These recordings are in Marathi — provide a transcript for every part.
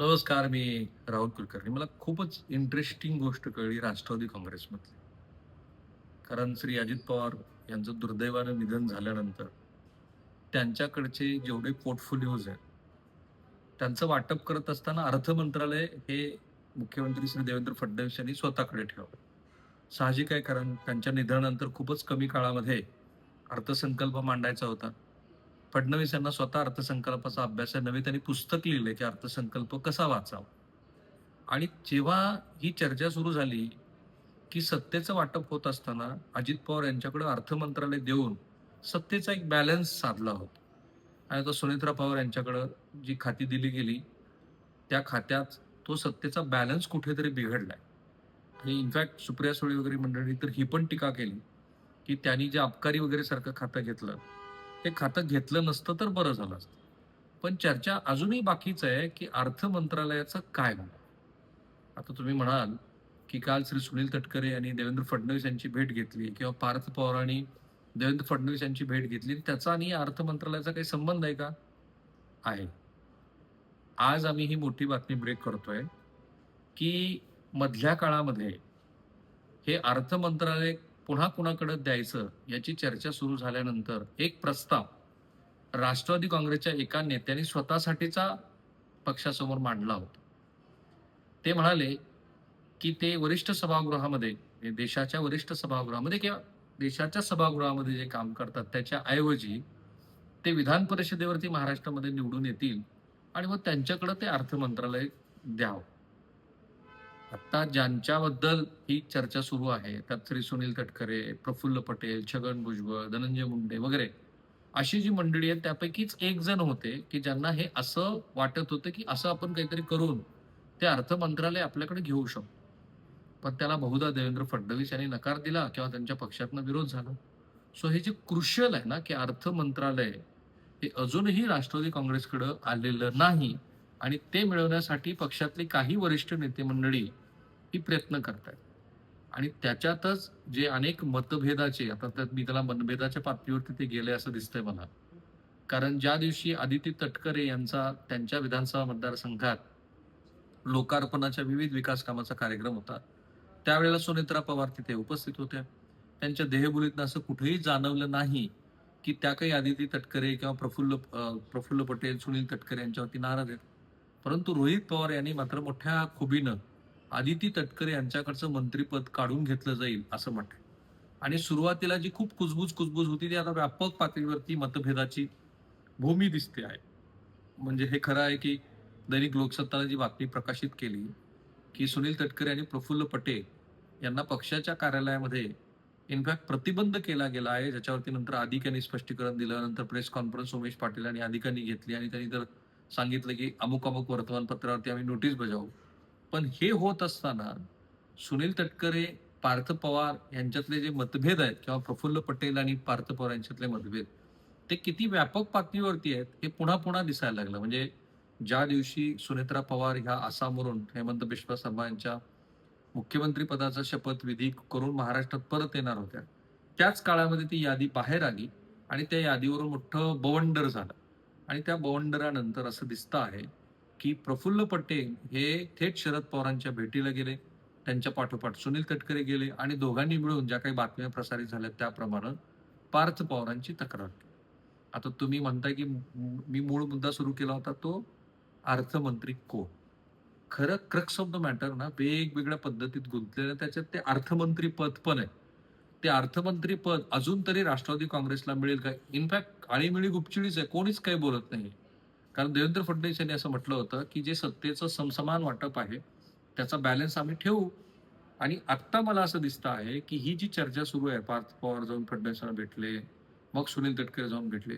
नमस्कार, मी राहुल कुलकर्णी. मला खूपच इंटरेस्टिंग गोष्ट कळली राष्ट्रवादी काँग्रेसमधली. कारण श्री अजित पवार यांचं दुर्दैवानं निधन झाल्यानंतर त्यांच्याकडचे जेवढे पोर्टफोलिओज आहेत, त्यांचं वाटप करत असताना अर्थ मंत्रालय हे मुख्यमंत्री श्री देवेंद्र फडणवीस यांनी स्वतःकडे ठेवलं. साहजिक आहे, कारण त्यांच्या निधनानंतर खूपच कमी काळामध्ये अर्थसंकल्प मांडायचा होता. फडणवीस यांना स्वतः अर्थसंकल्पाचा अभ्यास आहे. नवे त्यांनी पुस्तक लिहिलंय, की अर्थसंकल्प कसा वाचावा. आणि जेव्हा ही चर्चा सुरू झाली, की सत्तेचं वाटप होत असताना अजित पवार यांच्याकडे अर्थ मंत्रालय देऊन सत्तेचा एक बॅलन्स साधला होता. आणि आता सुनेत्रा पवार यांच्याकडं जी खाती दिली गेली, त्या खात्यात तो सत्तेचा बॅलन्स कुठेतरी बिघडलाय. आणि इनफॅक्ट सुप्रिया सुळे वगैरे मंडळी तर ही पण टीका केली, की त्यांनी जे अबकारी वगैरे सारखं खातं घेतलं, ते खातं घेतलं नसतं तर बरं झालं असतं. पण चर्चा अजूनही बाकीच आहे, की अर्थ मंत्रालयाचं काय होणार? आता तुम्ही म्हणाल, की काल श्री सुनील तटकरे यांनी देवेंद्र फडणवीस यांची भेट घेतली किंवा पार्थ पवारांनी देवेंद्र फडणवीस यांची भेट घेतली. त्याचा आणि अर्थ मंत्रालयाचा काही संबंध आहे का? आहे. आज आम्ही ही मोठी बातमी ब्रेक करतोय, की मधल्या काळामध्ये हे अर्थ मंत्रालय पुन्हा कुणाकडे द्यायचं याची चर्चा सुरू झाल्यानंतर एक प्रस्ताव राष्ट्रवादी काँग्रेसच्या एका नेत्यांनी स्वतःसाठीचा पक्षासमोर मांडला होता. ते म्हणाले, की ते वरिष्ठ सभागृहामध्ये देशाच्या वरिष्ठ सभागृहामध्ये किंवा देशाच्या सभागृहामध्ये जे काम करतात त्याच्या ऐवजी ते विधान परिषदेवरती महाराष्ट्रामध्ये निवडून येतील आणि मग त्यांच्याकडे ते अर्थ मंत्रालय द्यावं. आता ज्यांच्याबद्दल ही चर्चा सुरू आहे, त्यात श्री सुनील तटकरे, प्रफुल्ल पटेल, छगन भुजबळ, धनंजय मुंडे वगैरे अशी जी मंडळी आहे त्यापैकीच एक जण होते, की ज्यांना हे असं वाटत होतं, की असं आपण काहीतरी करून ते अर्थ मंत्रालय आपल्याकडे घेऊ शकतो. पण त्याला बहुधा देवेंद्र फडणवीस यांनी नकार दिला किंवा त्यांच्या पक्षातनं विरोध झाला. सो हे जे क्रुशियल आहे ना, की अर्थ मंत्रालय हे अजूनही राष्ट्रवादी काँग्रेसकडं आलेलं नाही आणि ते मिळवण्यासाठी पक्षातली काही वरिष्ठ नेते मंडळी ही प्रयत्न करतायत. आणि त्याच्यातच जे अनेक मतभेदाचे आता त्यात मी त्याला मतभेदाच्या पातळीवरती ते गेले असं दिसतंय मला. कारण ज्या दिवशी आदिती तटकरे यांचा त्यांच्या विधानसभा मतदारसंघात लोकार्पणाच्या विविध विकास कामाचा कार्यक्रम होता. त्यावेळेला सुनेत्रा पवार तिथे उपस्थित होत्या. त्यांच्या देहबोलीतनं असं कुठेही जाणवलं नाही, की त्या काही आदिती तटकरे किंवा प्रफुल्ल पटेल, सुनील तटकरे यांच्यावरती नाराज आहेत. परंतु रोहित पवार यांनी मात्र मोठ्या खुबीनं आदिती तटकरे यांच्याकडचं मंत्रिपद काढून घेतलं जाईल असं म्हटलं. आणि सुरुवातीला जी खूप कुजबूज होती ती आता व्यापक पातळीवरती मतभेदाची भूमी दिसते आहे. म्हणजे हे खरं आहे, की दैनिक लोकसत्ताने जी बातमी प्रकाशित केली, की सुनील तटकरे आणि प्रफुल्ल पटेल यांना पक्षाच्या कार्यालयामध्ये इनफॅक्ट प्रतिबंध केला गेला आहे, ज्याच्यावरती नंतर अधिक यांनी स्पष्टीकरण दिलं. नंतर प्रेस कॉन्फरन्स उमेश पाटील आणि अधिकांनी घेतली आणि त्यांनी तर सांगितलं, की अमुक-अमुक वर्तमानपत्रावरती आम्ही नोटीस बजावू. पण हे होत असताना सुनील तटकरे, पार्थ पवार यांच्यातले जे मतभेद आहेत किंवा प्रफुल्ल पटेल आणि पार्थ पवार यांच्यातले मतभेद, ते किती व्यापक पातळीवरती आहेत, हे पुन्हा-पुन्हा दिसायला लागलं. म्हणजे ज्या दिवशी सुनेत्रा पवार ह्या आसामवरून हेमंत बिश्वा शर्मा यांच्या मुख्यमंत्री पदाचा शपथविधी करून महाराष्ट्रात परत येणार होत्या. त्याच काळामध्ये ती यादी बाहेर आली आणि त्या यादीवरून मोठं बवंडर झालं आणि त्या बवंडरानंतर असं दिसतं आहे, की प्रफुल्ल पटेल हे थेट शरद पवारांच्या भेटीला गेले. त्यांच्या पाठोपाठ सुनील तटकरे गेले आणि दोघांनी मिळून ज्या काही बातम्या प्रसारित झाल्या त्याप्रमाणे पार्थ पवारांची तक्रार केली. आता तुम्ही म्हणताय, की मी मूळ मुद्दा सुरू केला होता तो अर्थमंत्री कोण? खरं क्रक्स ऑफ द मॅटर ना वेगवेगळ्या पद्धतीत गुंतलेलं त्याच्यात ते अर्थमंत्री पद पण आहे. ते अर्थमंत्री पद अजून तरी राष्ट्रवादी काँग्रेसला मिळेल का? इनफॅक्ट आळीमिळी गुपचिळीच आहे. कोणीच काही बोलत नाही. कारण देवेंद्र फडणवीस यांनी असं म्हटलं होतं, की जे सत्तेचं समसमान वाटप आहे, त्याचा बॅलन्स आम्ही ठेवू. आणि आत्ता मला असं दिसतं आहे, की ही जी चर्चा सुरू आहे, पार्थ पवार जाऊन फडणवीसांना भेटले, मग सुनील तटकरे जाऊन भेटले.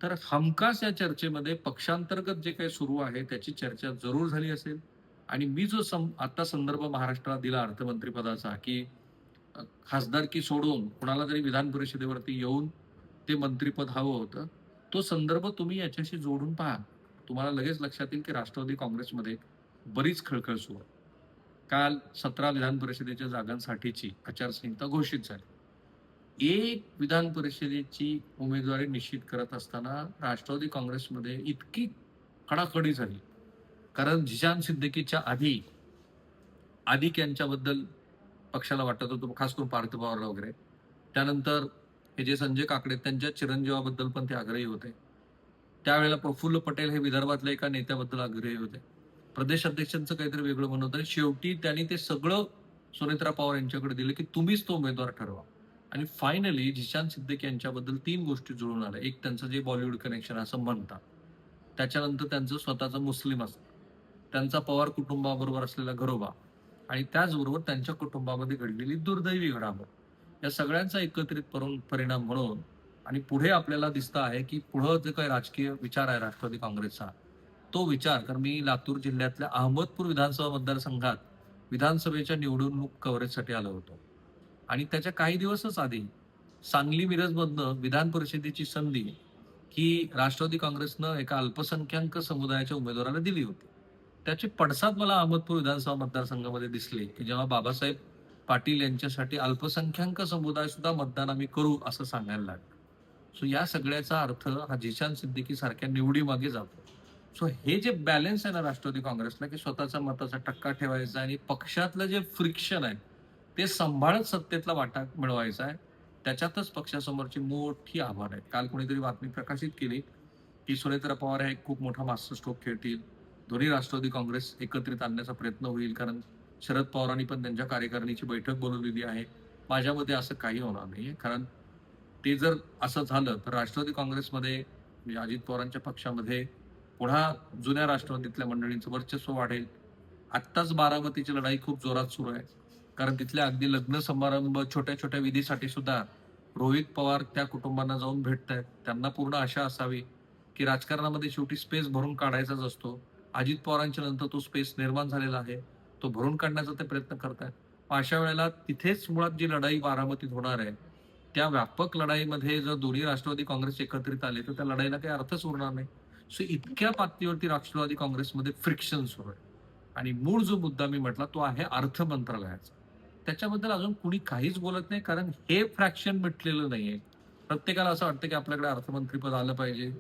तर हमखास या चर्चेमध्ये पक्षांतर्गत जे काही सुरू आहे, त्याची चर्चा जरूर झाली असेल. आणि मी जो आता संदर्भ महाराष्ट्राला दिला अर्थमंत्रिपदाचा, की खासदारकी सोडून कुणाला तरी विधान परिषदेवरती येऊन ते मंत्रिपद हवं होतं. तो संदर्भ तुम्ही याच्याशी जोडून पहा. तुम्हाला लगेच लक्षात येईल, की राष्ट्रवादी काँग्रेसमध्ये बरीच खळखळ सुरू आहे. काल 17 विधान परिषदेच्या जागांसाठीची आचारसंहिता घोषित झाली. एक विधान परिषदेची उमेदवारी निश्चित करत असताना राष्ट्रवादी काँग्रेसमध्ये इतकी खडाखडी झाली. कारण झिशान सिद्दीकीच्या आधी आदिक यांच्याबद्दल पक्षाला वाटत होतं, खास करून पार्थ पवारला वगैरे. त्यानंतर हे जे संजय काकडे त्यांच्या चिरंजीवाबद्दल पण ते आग्रही होते. त्यावेळेला प्रफुल्ल पटेल हे विदर्भातल्या एका नेत्याबद्दल आग्रही होते. प्रदेश अध्यक्षांचं काहीतरी वेगळं म्हणणं होतं आणि शेवटी त्यांनी ते सगळं सुनेत्रा पवार यांच्याकडे दिलं, की तुम्हीच तो उमेदवार ठरवा. आणि फायनली झिशान सिद्दीकी यांच्याबद्दल 3 गोष्टी जुळून आल्या. एक त्यांचं जे बॉलिवूड कनेक्शन असं म्हणतात. त्याच्यानंतर त्यांचं स्वतःचं मुस्लिम असणं. त्यांचा पवार कुटुंबाबरोबर असलेला घरोबा आणि त्याचबरोबर त्यांच्या कुटुंबामध्ये घडलेली दुर्दैवी घडामोड. या सगळ्यांचा एकत्रित परिणाम म्हणून आणि पुढे आपल्याला दिसतं आहे, की पुढं जे काही राजकीय विचार आहे राष्ट्रवादी काँग्रेसचा, तो विचार कारण मी लातूर जिल्ह्यातल्या अहमदपूर विधानसभा मतदारसंघात विधानसभेच्या निवडणूक कव्हरेजसाठी आलो होतो. आणि त्याच्या काही दिवसच आधी सांगली मिरजमधनं विधान परिषदेची संधी ही राष्ट्रवादी काँग्रेसनं एका अल्पसंख्याक समुदायाच्या उमेदवाराला दिली होती. त्याचे पडसाद मला अहमदपूर विधानसभा मतदारसंघामध्ये दिसले, की जेव्हा बाबासाहेब पाटील यांच्यासाठी अल्पसंख्याक समुदाय सुद्धा मतदान आम्ही करू असं सांगायला लागलं. सो या सगळ्याचा अर्थ हा झिशान सिद्दीकी सारख्या निवडी मागे जातो. सो हे जे बॅलन्स आहे ना राष्ट्रवादी काँग्रेसला, की स्वतःचा मताचा टक्का ठेवायचा आणि पक्षातलं जे फ्रिक्शन आहे ते सांभाळत सत्तेतला वाटा मिळवायचा आहे. त्याच्यातच पक्षासमोरची मोठी आव्हान आहे. काल कोणीतरी बातमी प्रकाशित केली, की सुनेत्रा पवार हे खूप मोठा मास्टर स्ट्रोक खेळतील. दोन्ही राष्ट्रवादी काँग्रेस एकत्रित आणण्याचा प्रयत्न होईल. कारण शरद पवारांनी पण त्यांच्या कार्यकारिणीची बैठक बोलवलेली आहे. माझ्या मते असं काही होणार नाहीये. कारण ते जर असं झालं तर राष्ट्रवादी काँग्रेसमध्ये म्हणजे अजित पवारांच्या पक्षामध्ये पुन्हा जुन्या राष्ट्रवादीतल्या मंडळींचं वर्चस्व वाढेल. आत्ताच बारामतीची लढाई खूप जोरात सुरू आहे. कारण तिथल्या अगदी लग्न समारंभ, छोट्या-छोट्या विधीसाठी सुद्धा रोहित पवार त्या कुटुंबांना जाऊन भेटतायत. त्यांना पूर्ण आशा असावी, की राजकारणामध्ये शेवटी स्पेस भरून काढायचाच असतो. अजित पवारांच्या नंतर तो स्पेस निर्माण झालेला आहे. तो भरून काढण्याचा ते प्रयत्न करतायत. मग अशा वेळेला तिथेच मुळात जी लढाई बारामतीत होणार आहे, त्या व्यापक लढाईमध्ये जर दोन्ही राष्ट्रवादी काँग्रेस एकत्रित आले, तर त्या लढाईला काही अर्थच उरणार नाही. सो इतक्या पातळीवरती राष्ट्रवादी काँग्रेसमध्ये फ्रिक्शन सुरू आहे. आणि मूळ जो मुद्दा मी म्हटला तो आहे अर्थ मंत्रालयाचा. त्याच्याबद्दल अजून कुणी काहीच बोलत नाही कारण हे फ्रॅक्शन मिटलेलं नाहीये. प्रत्येकाला असं वाटतं की आपल्याकडे अर्थमंत्रीपद आलं पाहिजे.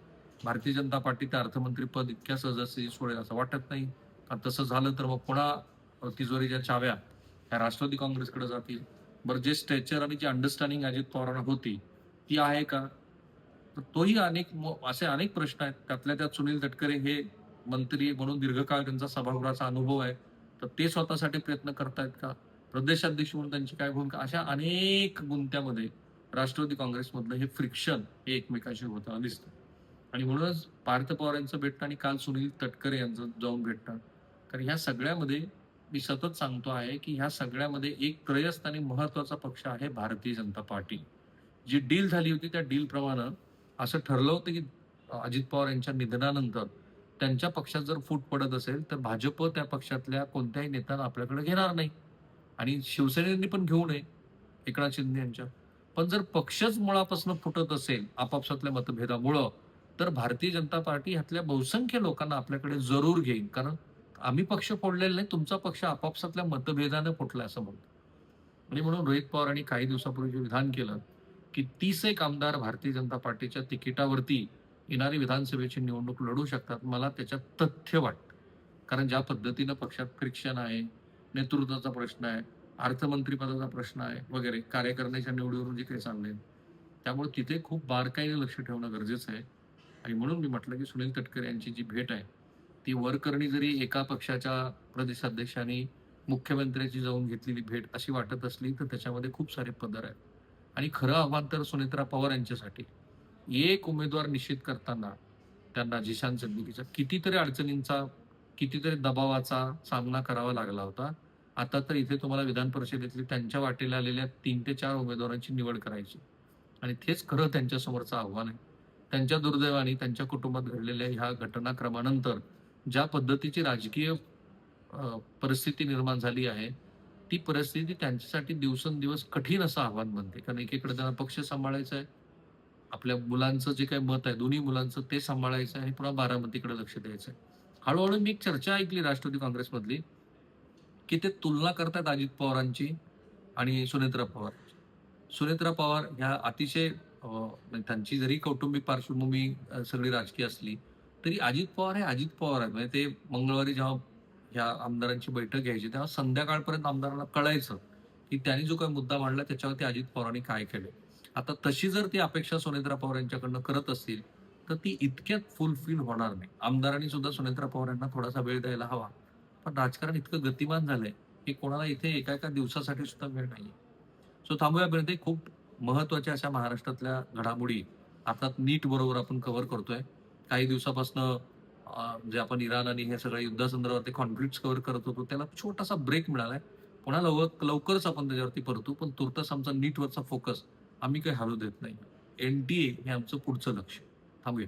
भारतीय जनता पार्टी ते अर्थमंत्रीपद इतक्या सहजासहजी सोडेल असं वाटत नाही. कारण तसं झालं तर मग पुन्हा तिजोरीच्या चाव्या ह्या राष्ट्रवादी काँग्रेसकडे जातील. बरं जे स्ट्रेचर आणि जी अंडरस्टँडिंग अजित पवारांना होती, ती आहे का? तर तोही असे अनेक प्रश्न आहेत. त्यातल्या त्यात सुनील तटकरे हे मंत्री म्हणून दीर्घकाळ त्यांचा सभागृहाचा अनुभव आहे. तर ते स्वतःसाठी प्रयत्न करतायत का? प्रदेशाध्यक्ष म्हणून त्यांची काय भूमिका? अशा अनेक गुंत्यामध्ये राष्ट्रवादी काँग्रेसमधलं हे फ्रिक्शन हे एकमेकांशी होताना दिसतं. आणि म्हणूनच पार्थ पवार यांचं भेटणं आणि काल सुनील तटकरे यांचं जाऊन भेटणं. कारण ह्या सगळ्यामध्ये मी सतत सांगतो आहे, की ह्या सगळ्यामध्ये एक त्रयस्थ आणि महत्वाचा पक्ष आहे भारतीय जनता पार्टी. जी डील झाली होती त्या डीलप्रमाणे असं ठरलं होतं, की अजित पवार यांच्या निधनानंतर त्यांच्या पक्षात जर फूट पडत असेल, तर भाजप त्या पक्षातल्या कोणत्याही नेत्यांना आपल्याकडे घेणार नाही आणि शिवसेनेने पण घेऊ नये एकनाथ शिंदे यांच्या. पण जर पक्षच मुळापासून फुटत असेल आपापसातल्या मतभेदामुळं, तर भारतीय जनता पार्टी ह्यातल्या बहुसंख्य लोकांना आपल्याकडे जरूर घेईल. कारण आम्ही पक्ष फोडलेला नाही, तुमचा पक्ष आपापसातल्या मतभेदाने फुटला असं म्हणतो. आणि म्हणून रोहित पवारांनी काही दिवसापूर्वी जे विधान केलं, की 30 आमदार भारतीय जनता पार्टीच्या तिकिटावरती येणारी विधानसभेची निवडणूक लढू शकतात. मला त्याच्यात तथ्य वाटतं. कारण ज्या पद्धतीनं पक्षात फ्रिक्शन आहे, नेतृत्वाचा प्रश्न आहे, अर्थमंत्रीपदाचा प्रश्न आहे वगैरे, कार्यकारिणीच्या निवडीवरून जे काही चाललंय. त्यामुळे तिथे खूप बारकाईने लक्ष ठेवणं गरजेचं आहे. आणि म्हणून मी म्हटलं, की सुनील तटकरे यांची जी भेट आहे, ती वरकरणी जरी एका पक्षाच्या प्रदेशाध्यक्षांनी मुख्यमंत्र्याची जाऊन घेतलेली भेट अशी वाटत असली, तर त्याच्यामध्ये खूप सारे पदर आहेत. आणि खरं आव्हान तर सुनेत्रा पवार यांच्यासाठी. एक उमेदवार निश्चित करताना त्यांना झिशान सिद्दीकीच्या कितीतरी अडचणींचा, कितीतरी दबावाचा सामना करावा लागला होता. आता तर इथे तुम्हाला विधान परिषदेतली त्यांच्या वाटेला आलेल्या 3 ते 4 उमेदवारांची निवड करायची आणि तेच खरं त्यांच्यासमोरचं आव्हान आहे. त्यांच्या दुर्दैवाने त्यांच्या कुटुंबात घडलेल्या ह्या घटनाक्रमानंतर ज्या पद्धतीची राजकीय परिस्थिती निर्माण झाली आहे, ती परिस्थिती त्यांच्यासाठी दिवसेंदिवस कठीण असं आव्हान बनते. कारण एकीकडे त्यांना पक्ष सांभाळायचा आहे. आपल्या मुलांचं जे काही मत आहे, दोन्ही मुलांचं ते सांभाळायचं आहे आणि पुन्हा बारामतीकडे लक्ष द्यायचं आहे. हळू मी एक चर्चा ऐकली राष्ट्रवादी काँग्रेसमधली, की ते तुलना करतात अजित पवारांची आणि सुनेत्रा पवारांची. सुनेत्रा पवार ह्या अतिशय म्हणजे त्यांची जरी कौटुंबिक पार्श्वभूमी सगळी राजकीय असली, तरी अजित पवार हे अजित पवार आहेत. म्हणजे ते मंगळवारी जेव्हा ह्या आमदारांची बैठक घ्यायची, तेव्हा संध्याकाळपर्यंत आमदारांना कळायचं, की त्यांनी जो काही मुद्दा मांडला त्याच्यावरती अजित पवारांनी काय केलंय. आता तशी जर ती अपेक्षा सुनेत्रा पवार यांच्याकडनं करत असतील, तर ती इतक्यात फुलफिल होणार नाही. आमदारांनी सुद्धा सुनेत्रा पवार यांना थोडासा वेळ द्यायला हवा. पण राजकारण इतकं गतिमान झालंय, की कोणाला इथे एका दिवसासाठी सुद्धा वेळ नाहीये. सो थांबूया बेनते. खूप महत्त्वाच्या अशा महाराष्ट्रातल्या घडामोडी आता नीट बरोबर आपण कव्हर करतोय. काही दिवसापासनं जे आपण इराण आणि हे सगळ्या युद्धासंदर्भात ते कॉन्फ्लिक्ट्स कव्हर करत होतो, त्याला छोटासा ब्रेक मिळालाय. पुन्हा लवकरच आपण त्याच्यावरती परतू. पण तुर्तास आमचा नीटवरचा फोकस आम्ही काही हलू देत नाही. एनडीए हे आमचं पुढचं लक्ष. थांबूया.